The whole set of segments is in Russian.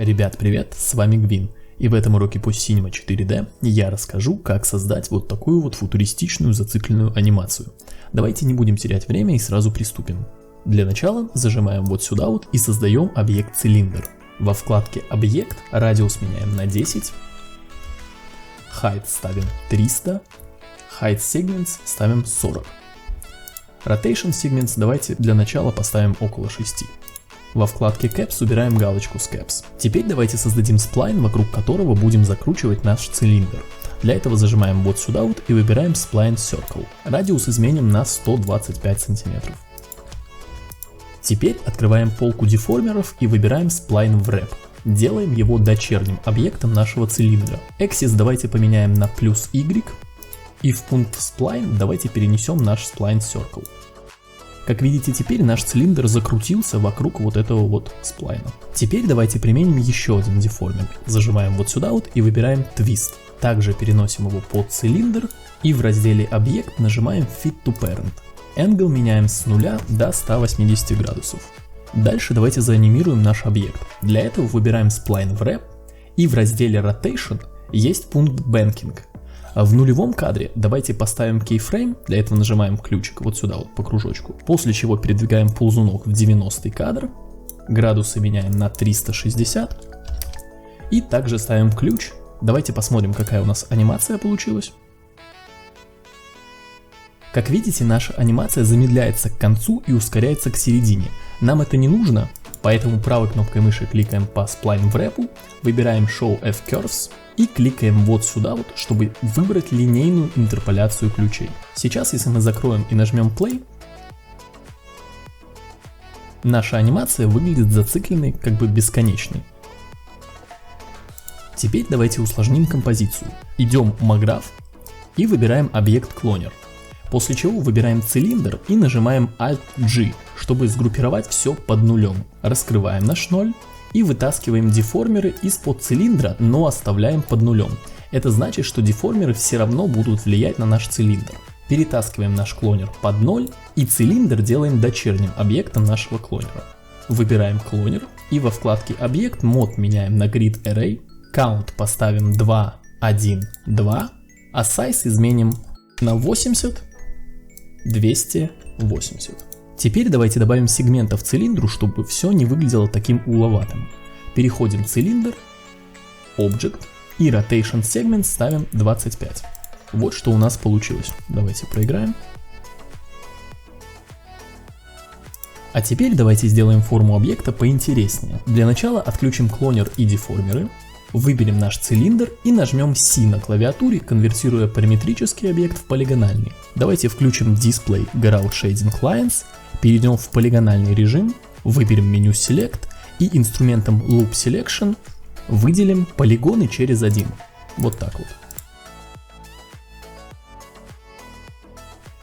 Ребят, привет, с вами Гвин, и в этом уроке по Cinema 4D я расскажу, как создать вот такую вот футуристичную зацикленную анимацию. Давайте не будем терять время и сразу приступим. Для начала зажимаем вот сюда вот и создаем объект цилиндр. Во вкладке объект радиус меняем на 10, height ставим 300, height segments ставим 40. Rotation segments давайте для начала поставим около 6. Во вкладке Caps убираем галочку с Caps. Теперь давайте создадим сплайн, вокруг которого будем закручивать наш цилиндр. Для этого зажимаем вот сюда вот и выбираем Spline Circle. Радиус изменим на 125 см. Теперь открываем полку деформеров и выбираем Spline Wrap. Делаем его дочерним объектом нашего цилиндра. Axis давайте поменяем на плюс Y. И в пункт Spline давайте перенесем наш Spline Circle. Как видите, теперь наш цилиндр закрутился вокруг вот этого вот сплайна. Теперь давайте применим еще один деформер. Зажимаем вот сюда вот и выбираем Twist. Также переносим его под цилиндр и в разделе Объект нажимаем Fit to Parent. Angle меняем с 0 до 180 градусов. Дальше давайте заанимируем наш объект. Для этого выбираем Spline Wrap и в разделе Rotation есть пункт Banking. В нулевом кадре давайте поставим Keyframe, для этого нажимаем ключик вот сюда вот по кружочку, после чего передвигаем ползунок в 90 кадр, градусы меняем на 360 и также ставим ключ. Давайте посмотрим, какая у нас анимация получилась. Как видите, наша анимация замедляется к концу и ускоряется к середине. Нам это не нужно, поэтому правой кнопкой мыши кликаем по Spline Wrap, выбираем Show F-Curves и кликаем вот сюда вот, чтобы выбрать линейную интерполяцию ключей. Сейчас, если мы закроем и нажмем Play, наша анимация выглядит зацикленной, как бы бесконечной. Теперь давайте усложним композицию. Идем в Maggraph и выбираем объект Cloner. После чего выбираем цилиндр и нажимаем Alt-G, чтобы сгруппировать все под нулем. Раскрываем наш 0 и вытаскиваем деформеры из-под цилиндра, но оставляем под нулем. Это значит, что деформеры все равно будут влиять на наш цилиндр. Перетаскиваем наш клонер под 0 и цилиндр делаем дочерним объектом нашего клонера. Выбираем клонер и во вкладке Объект мод меняем на Grid Array, Count поставим 2, 1, 2, а Size изменим на 80, 280. Теперь давайте добавим сегментов цилиндру, чтобы все не выглядело таким уловатым. Переходим в цилиндр, Object и Rotation Segment ставим 25. Вот что у нас получилось. Давайте проиграем. А теперь давайте сделаем форму объекта поинтереснее. Для начала отключим клонер и деформеры. Выберем наш цилиндр и нажмем C на клавиатуре, конвертируя параметрический объект в полигональный. Давайте включим Display Ground Shading Lines, перейдем в полигональный режим, выберем меню Select и инструментом Loop Selection выделим полигоны через 1. Вот так вот.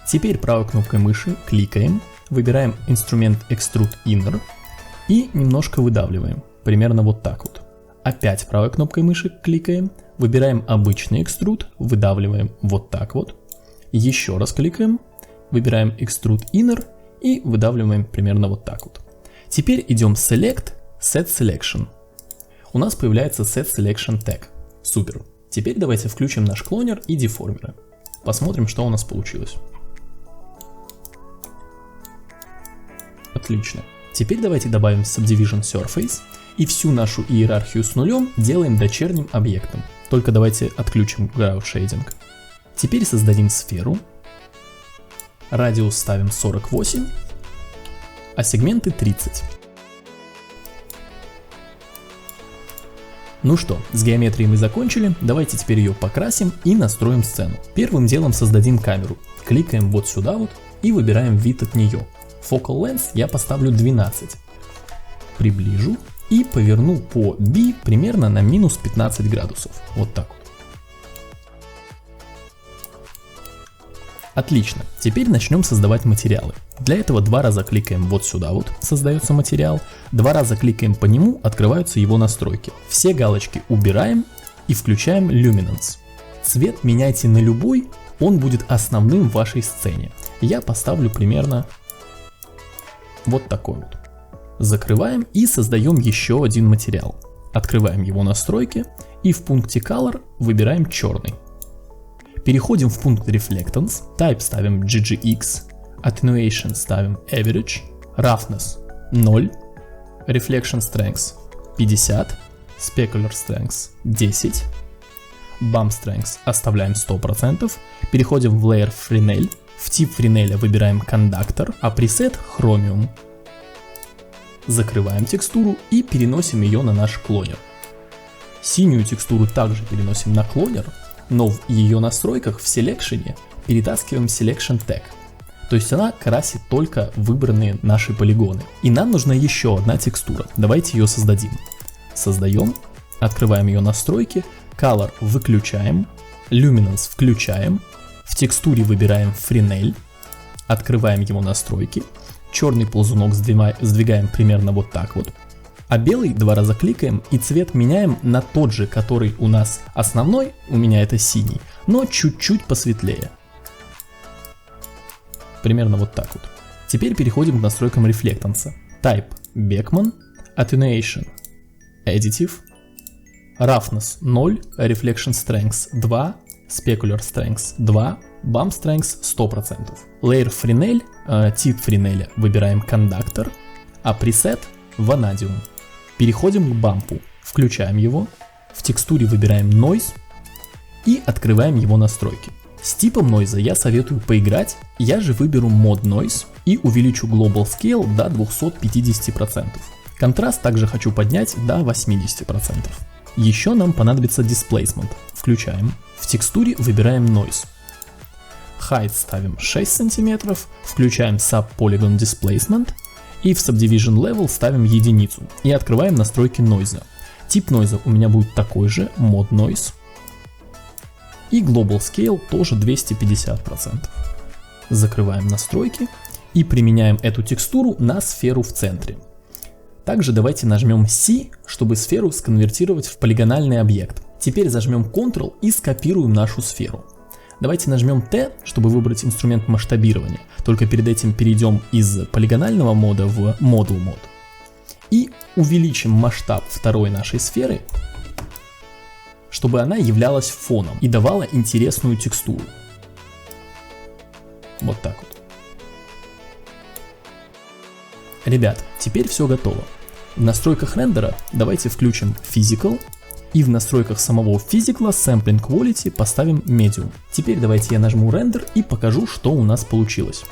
Теперь правой кнопкой мыши кликаем, выбираем инструмент Extrude Inner и немножко выдавливаем, примерно вот так вот. Опять правой кнопкой мыши кликаем, выбираем обычный экструд, выдавливаем вот так вот. Еще раз кликаем, выбираем Extrude Inner и выдавливаем примерно вот так вот. Теперь идем Select, Set Selection. У нас появляется Set Selection Tag. Супер. Теперь давайте включим наш клонер и деформеры. Посмотрим, что у нас получилось. Отлично. Теперь давайте добавим Subdivision Surface. И всю нашу иерархию с нулем делаем дочерним объектом. Только давайте отключим Ground Shading. Теперь создадим сферу. Радиус ставим 48, а сегменты 30. Ну что, с геометрией мы закончили. Давайте теперь ее покрасим и настроим сцену. Первым делом создадим камеру. Кликаем вот сюда вот и выбираем вид от нее. Focal Length я поставлю 12. Приближу. И поверну по B примерно на минус 15 градусов. Вот так вот. Отлично. Теперь начнем создавать материалы. Для этого два раза кликаем вот сюда вот, создается материал. Два раза кликаем по нему, открываются его настройки. Все галочки убираем и включаем Luminance. Цвет меняйте на любой, он будет основным в вашей сцене. Я поставлю примерно вот такой вот. Закрываем и создаем еще один материал. Открываем его настройки и в пункте Color выбираем черный. Переходим в пункт Reflectance, Type ставим GGX, Attenuation ставим Average, Roughness 0, Reflection Strength 50, Specular Strength 10, Bump Strength оставляем 100%, переходим в Layer Fresnel, в тип Френеля выбираем Conductor, а пресет Chromium. Закрываем текстуру и переносим ее на наш клонер. Синюю текстуру также переносим на клонер, но в ее настройках в селекшене перетаскиваем Selection Tag. То есть она красит только выбранные наши полигоны. И нам нужна еще одна текстура. Давайте ее создадим. Создаем, открываем ее настройки, Color выключаем, Luminance включаем, в текстуре выбираем Fresnel, открываем его настройки, черный ползунок сдвигаем примерно вот так вот, а белый 2 раза кликаем и цвет меняем на тот же, который у нас основной, у меня это синий, но чуть-чуть посветлее. Примерно вот так вот. Теперь переходим к настройкам Reflectance. Type Beckman, Attenuation Additive, Roughness 0, Reflection Strength 2, Specular Strength 2, Bump Strength 100%. Layer Fresnel, тип Френеля выбираем Conductor, а пресет Vanadium. Переходим к бампу, включаем его, в текстуре выбираем Noise и открываем его настройки. С типом Noise я советую поиграть, я же выберу Mod Noise и увеличу Global Scale до 250%. Контраст также хочу поднять до 80%. Еще нам понадобится Displacement, включаем, в текстуре выбираем Noise. Height ставим 6 см, включаем Subpolygon Displacement и в Subdivision Level ставим единицу и открываем настройки Noise. Тип Noise у меня будет такой же, Mod Noise. И Global Scale тоже 250%. Закрываем настройки и применяем эту текстуру на сферу в центре. Также давайте нажмем C, чтобы сферу сконвертировать в полигональный объект. Теперь зажмем Ctrl и скопируем нашу сферу. Давайте нажмем T, чтобы выбрать инструмент масштабирования. Только перед этим перейдем из полигонального мода в Model мод. И увеличим масштаб второй нашей сферы, чтобы она являлась фоном и давала интересную текстуру. Вот так вот. Ребят, теперь все готово. В настройках рендера давайте включим Physical и в настройках самого Physical Sampling Quality поставим Medium. Теперь давайте я нажму Render и покажу, что у нас получилось.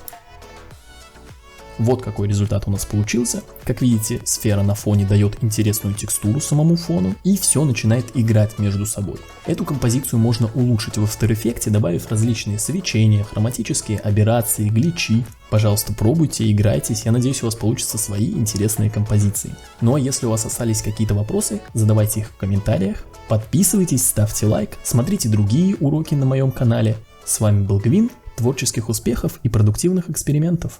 Вот какой результат у нас получился. Как видите, сфера на фоне дает интересную текстуру самому фону, и все начинает играть между собой. Эту композицию можно улучшить в After Effects, добавив различные свечения, хроматические аберрации, гличи. Пожалуйста, пробуйте, играйтесь, я надеюсь, у вас получатся свои интересные композиции. Ну а если у вас остались какие-то вопросы, задавайте их в комментариях, подписывайтесь, ставьте лайк, смотрите другие уроки на моем канале. С вами был Гвин, творческих успехов и продуктивных экспериментов.